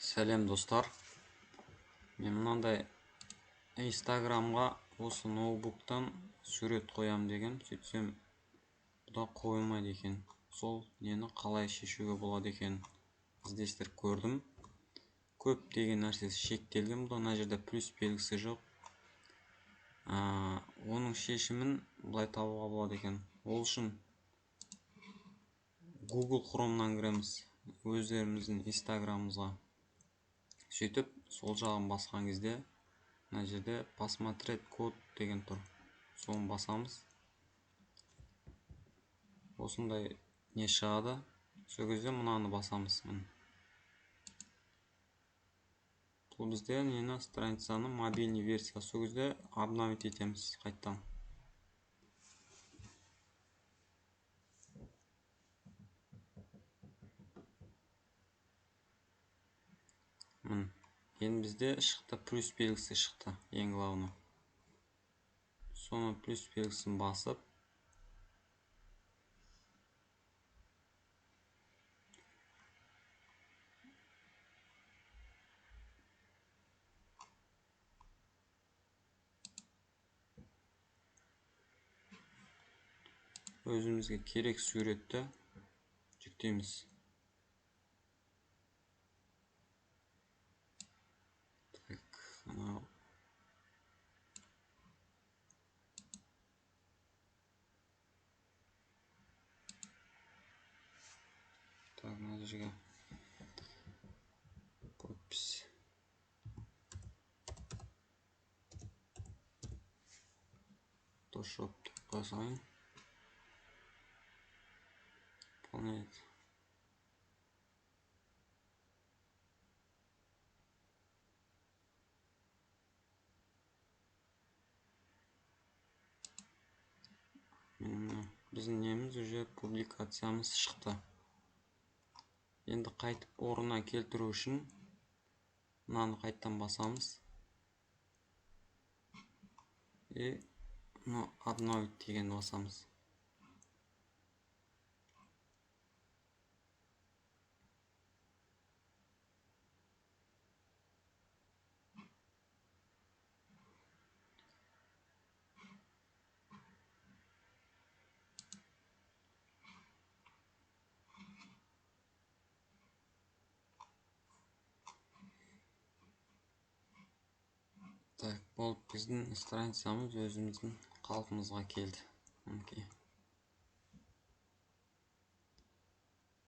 Сәлем достар. Мен мынандай Инстаграмға осы ноутбуктан сурет қоям деген, сөйтсем бұда қойылмайды екен. Сол нені қалай шешуге болады екен іздестіріп көрдім. Көп деген нәрсесі шектелген, бұда мына жерде плюс белгісі жоқ. Оның шешімін былай табуға болады екен. Ол үшін Google Chrome'нан кіреміз, өздеріміздің Инстаграмымызға. Сөйтіп, сол жағын басқан кезде мына жерде посмотреть код деген тұр. Соны басамыз. Осындай не шығады. Сол кезде мынаны басамыз. Бұл бізде нені страницаны мобильный версия. Сол кезде обновить етеміз қайттан. Енді бізде шықты, плюс белгісі шықты, ең главный. Соны плюс белгісін басып, өзімізге керек суретті жүктейміз. Мына жерге подпись. Photoshop басайын. Выполняет. Біздің неміз уже публикациямыз шықты. Енді қайтып орнына келтіру үшін мынаны қайттан басамыз. И обновить деген басамыз. Так, болып біздің страницамыз өзіміздің қалпымызға келді.